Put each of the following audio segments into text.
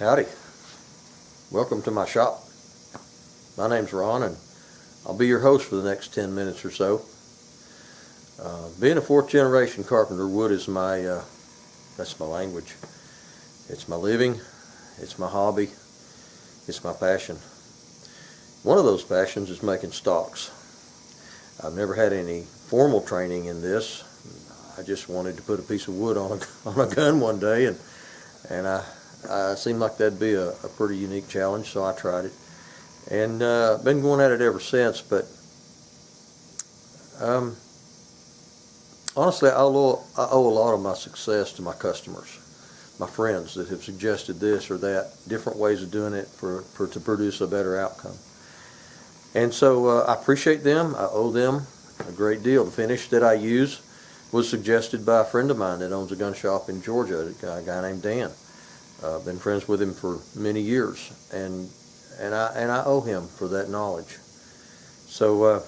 Howdy. Welcome to my shop. My name's Ron and I'll be your host for the next 10 minutes or so. Being a fourth generation carpenter, wood is that's my language. It's my living, it's my hobby, it's my passion. One of those passions is making stocks. I've never had any formal training in this. I just wanted to put a piece of wood on a gun one day, and I seemed like that'd be a pretty unique challenge, so I tried it. And been going at it ever since, but honestly, I owe a lot of my success to my customers, my friends that have suggested this or that, different ways of doing it to produce a better outcome. And so I appreciate them. I owe them a great deal. The finish that I use was suggested by a friend of mine that owns a gun shop in Georgia, a guy named Dan. I've been friends with him for many years, and I owe him for that knowledge. So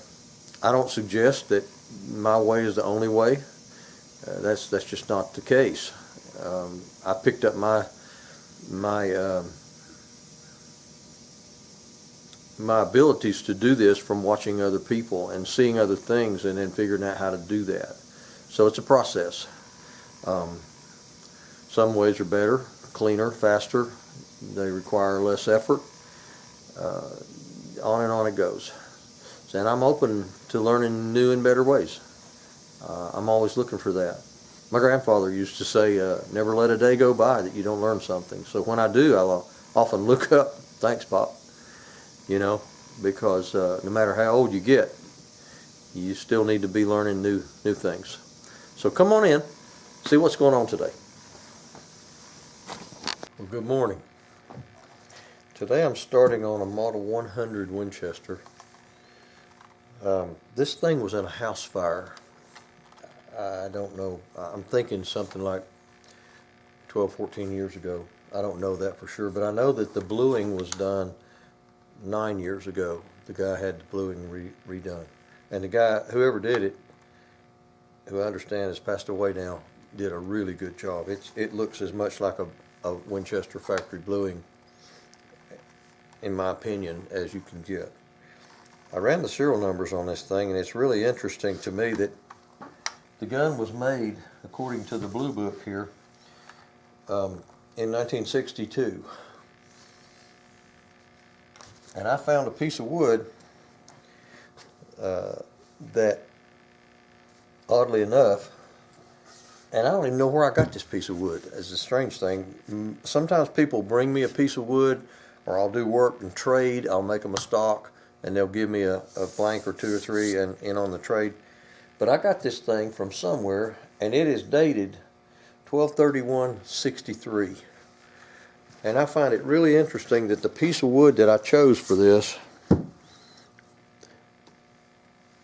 I don't suggest that my way is the only way. That's just not the case. I picked up my abilities to do this from watching other people and seeing other things and then figuring out how to do that. So it's a process. Some ways are better, cleaner, faster. They require less effort. On and on it goes. And I'm open to learning new and better ways. I'm always looking for that. My grandfather used to say, never let a day go by that you don't learn something. So when I do, I'll often look up, thanks, Pop, because no matter how old you get, you still need to be learning new things. So come on in, see what's going on today. Well, good morning. Today I'm starting on a Model 100 Winchester. This thing was in a house fire. I don't know, I'm thinking something like 12, 14 years ago. I don't know that for sure, but I know that the bluing was done 9 years ago. The guy had the bluing redone. And the guy, whoever did it, who I understand has passed away now, did a really good job. It looks as much like a Winchester factory bluing, in my opinion, as you can get. I ran the serial numbers on this thing, and it's really interesting to me that the gun was made, according to the blue book here, in 1962. And I found a piece of wood that, oddly enough, and I don't even know where I got this piece of wood. It's a strange thing. Sometimes people bring me a piece of wood, or I'll do work and trade. I'll make them a stock, and they'll give me a blank or two or three and in on the trade. But I got this thing from somewhere, and it is dated 12/31/63. And I find it really interesting that the piece of wood that I chose for this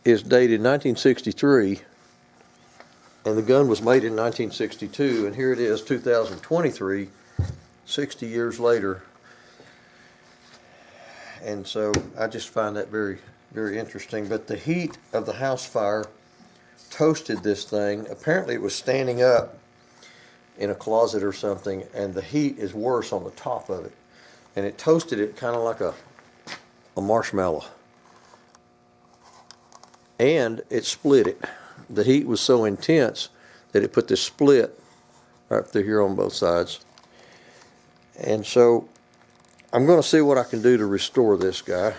is dated 1963, and the gun was made in 1962, and here it is, 2023, 60 years later. And so I just find that very, very interesting. But the heat of the house fire toasted this thing. Apparently it was standing up in a closet or something, and the heat is worse on the top of it. And it toasted it kind of like a marshmallow. And it split it. The heat was so intense that it put this split right through here on both sides. And so I'm going to see what I can do to restore this guy.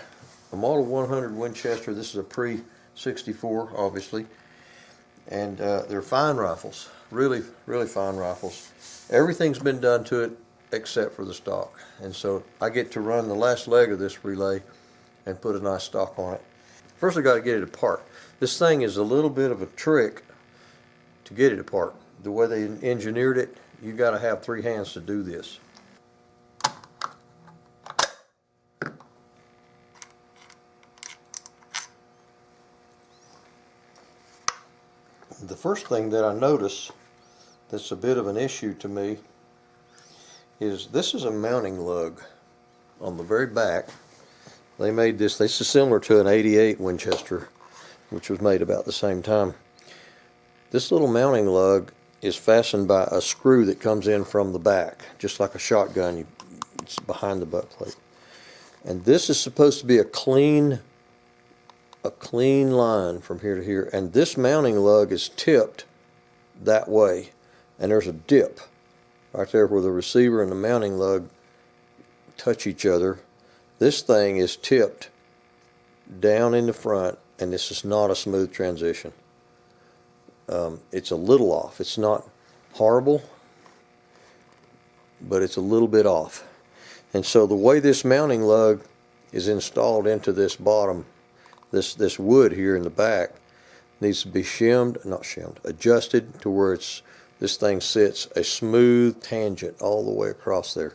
A Model 100 Winchester. This is a pre-64, obviously. And they're fine rifles. Really, really fine rifles. Everything's been done to it except for the stock. And so I get to run the last leg of this relay and put a nice stock on it. First I got to get it apart. This thing is a little bit of a trick to get it apart. The way they engineered it, you got to have 3 hands to do this. The first thing that I notice that's a bit of an issue to me is this is a mounting lug on the very back. They made this is similar to an 88 Winchester, which was made about the same time. This little mounting lug is fastened by a screw that comes in from the back, just like a shotgun. It's behind the butt plate. And this is supposed to be a clean line from here to here. And this mounting lug is tipped that way. And there's a dip right there where the receiver and the mounting lug touch each other. This thing is tipped down in the front, and this is not a smooth transition. It's a little off. It's not horrible, but it's a little bit off. And so the way this mounting lug is installed into this bottom, this wood here in the back, needs to be adjusted to where this thing sits a smooth tangent all the way across there.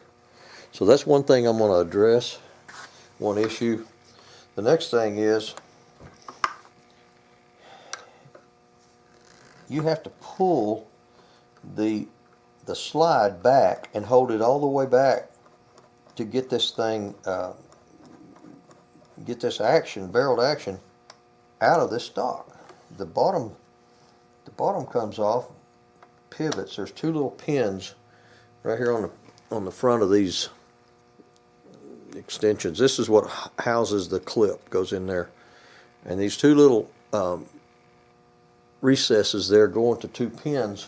So that's one thing I'm going to address, one issue. The next thing is you have to pull the slide back and hold it all the way back to get this thing, get this barreled action out of this stock. The bottom comes off, pivots. There's two little pins right here on the front of these extensions. This is what houses the clip, goes in there, and these two little recesses there go into two pins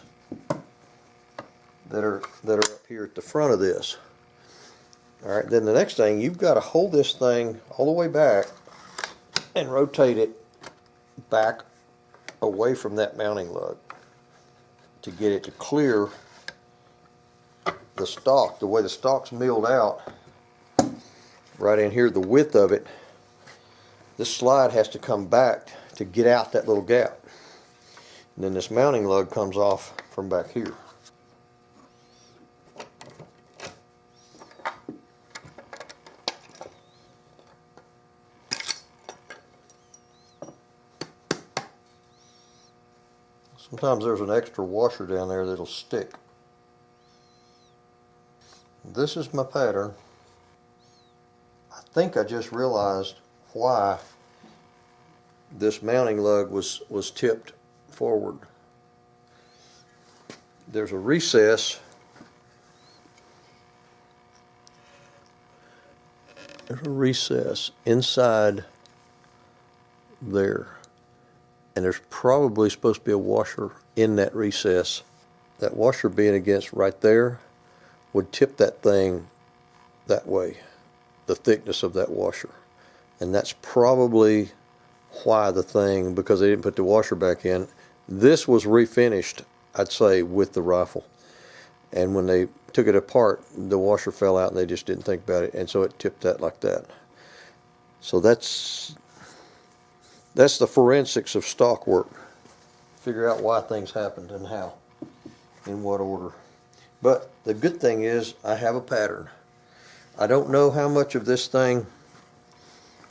that are up here at the front of this. All right, then the next thing, you've got to hold this thing all the way back and rotate it back away from that mounting lug to get it to clear the stock. The way the stock's milled out right in here, the width of it, this slide has to come back to get out that little gap. And then this mounting lug comes off from back here. Sometimes there's an extra washer down there that'll stick. This is my pattern. I think I just realized why this mounting lug was tipped forward. There's a recess. There's a recess inside there. And there's probably supposed to be a washer in that recess. That washer being against right there would tip that thing that way, the thickness of that washer. And that's probably why because they didn't put the washer back in. This was refinished, I'd say, with the rifle. And when they took it apart, the washer fell out and they just didn't think about it. And so it tipped that like that. So that's the forensics of stock work. Figure out why things happened and how, in what order. But the good thing is I have a pattern. I don't know how much of this thing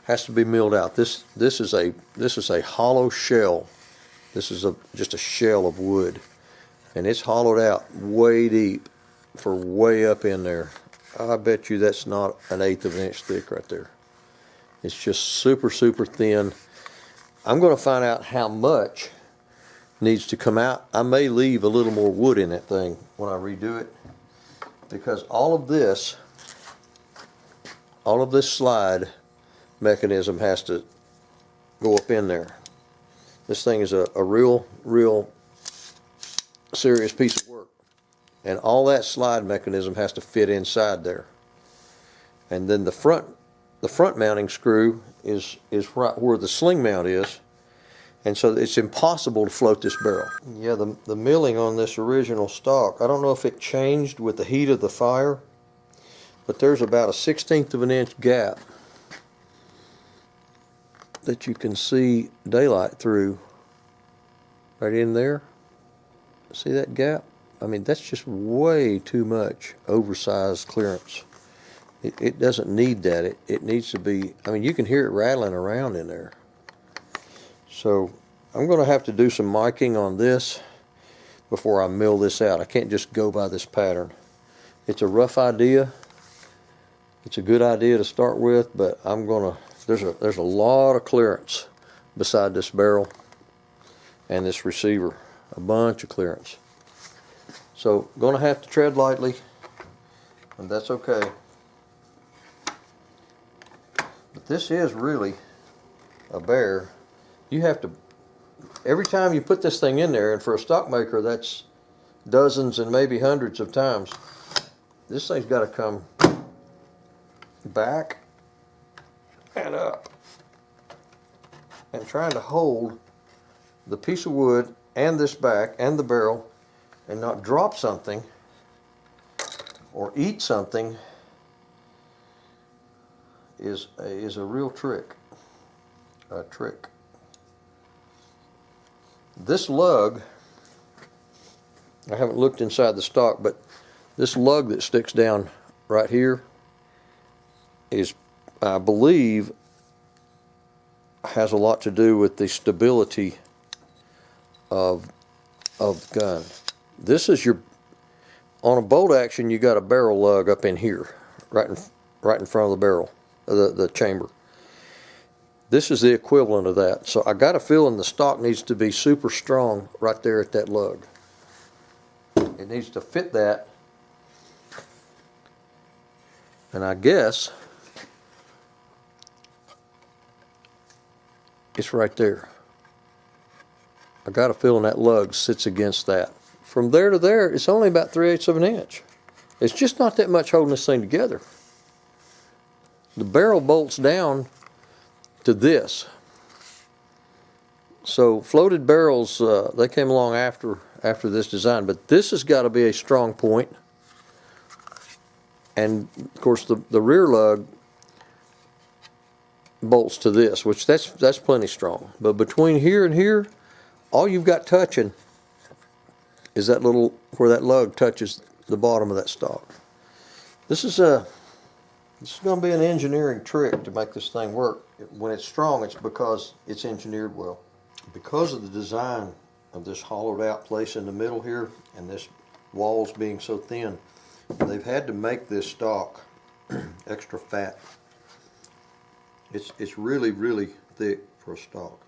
has to be milled out. This is a hollow shell. This is just a shell of wood, and it's hollowed out way deep for way up in there. I bet you that's not an 1/8 of an inch thick right there. It's just super thin. I'm going to find out how much needs to come out. I may leave a little more wood in that thing when I redo it, because all of this slide mechanism has to go up in there. This thing is a real serious piece of work, and all that slide mechanism has to fit inside there. And then the front mounting screw is right where the sling mount is, and so it's impossible to float this barrel. Yeah, the milling on this original stock, I don't know if it changed with the heat of the fire, but there's about a 1/16 of an inch gap that you can see daylight through right in there. See that gap? I mean, that's just way too much oversized clearance. It doesn't need that. It needs to be, I mean, you can hear it rattling around in there. So I'm going to have to do some miking on this before I mill this out. I can't just go by this pattern. It's a rough idea. It's a good idea to start with, but there's a lot of clearance beside this barrel and this receiver. A bunch of clearance. So going to have to tread lightly, and that's okay. But this is really a bear. You have to, every time you put this thing in there, and for a stock maker that's dozens and maybe hundreds of times, this thing's got to come back and up. And trying to hold the piece of wood and this back and the barrel and not drop something or eat something is a real trick. This lug, I haven't looked inside the stock, but this lug that sticks down right here is, I believe, has a lot to do with the stability of the gun. This is your, on a bolt action, you got a barrel lug up in here, right in front of the barrel, the chamber. This is the equivalent of that. So I got a feeling the stock needs to be super strong right there at that lug. It needs to fit that. And I guess it's right there. I got a feeling that lug sits against that. From there to there, it's only about 3/8 of an inch. It's just not that much holding this thing together. The barrel bolts down to this. So floated barrels, they came along after this design, but this has got to be a strong point. And of course the rear lug bolts to this, which that's plenty strong. But between here and here, all you've got touching is that little, where that lug touches the bottom of that stock. This is going to be an engineering trick to make this thing work. When it's strong, it's because it's engineered well. Because of the design of this hollowed out place in the middle here, and this walls being so thin, they've had to make this stock extra fat. It's really, really thick for a stock.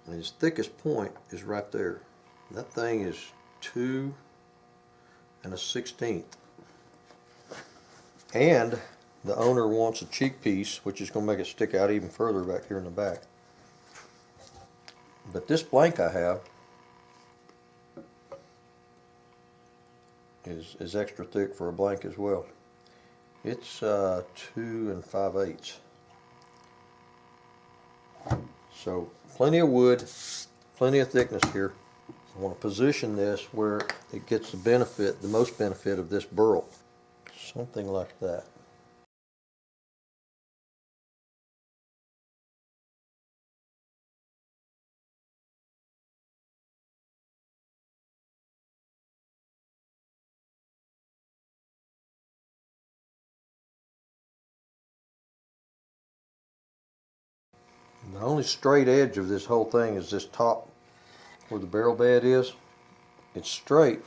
And its thickest point is right there. That thing is 2 1/16. And the owner wants a cheek piece, which is going to make it stick out even further back here in the back. But this blank I have is extra thick for a blank as well. It's 2 5/8. So plenty of wood, plenty of thickness here. I want to position this where it gets the benefit, the most benefit of this burl. Something like that. The only straight edge of this whole thing is this top where the barrel bed is. It's straight,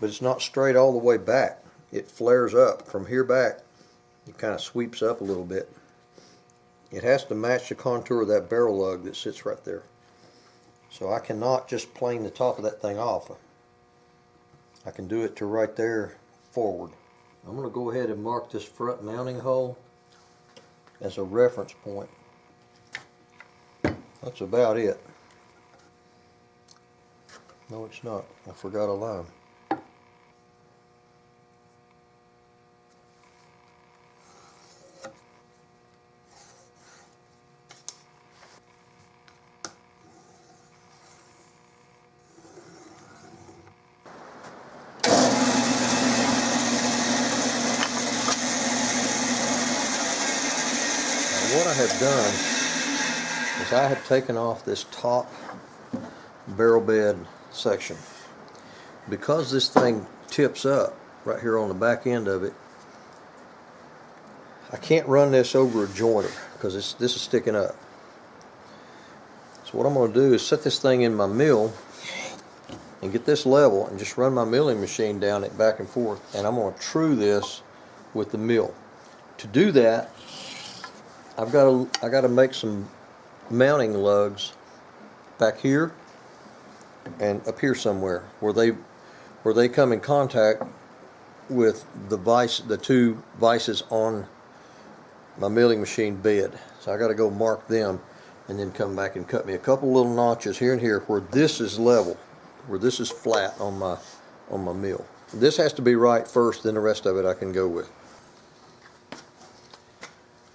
but it's not straight all the way back. It flares up from here back. It kind of sweeps up a little bit. It has to match the contour of that barrel lug that sits right there. So I cannot just plane the top of that thing off. I can do it to right there forward. I'm going to go ahead and mark this front mounting hole as a reference point. That's about it. No, it's not. I forgot a line. Now, what I have done is I have taken off this top barrel bed section. Because this thing tips up right here on the back end of it, I can't run this over a jointer because this is sticking up. So what I'm going to do is set this thing in my mill and get this level and just run my milling machine down it back and forth, and I'm going to true this with the mill. To do that, I got to make some mounting lugs back here and up here somewhere where they come in contact with the two vices on my milling machine bed. So I got to go mark them and then come back and cut me a couple little notches here and here where this is level, where this is flat on my mill. This has to be right first, then the rest of it I can go with.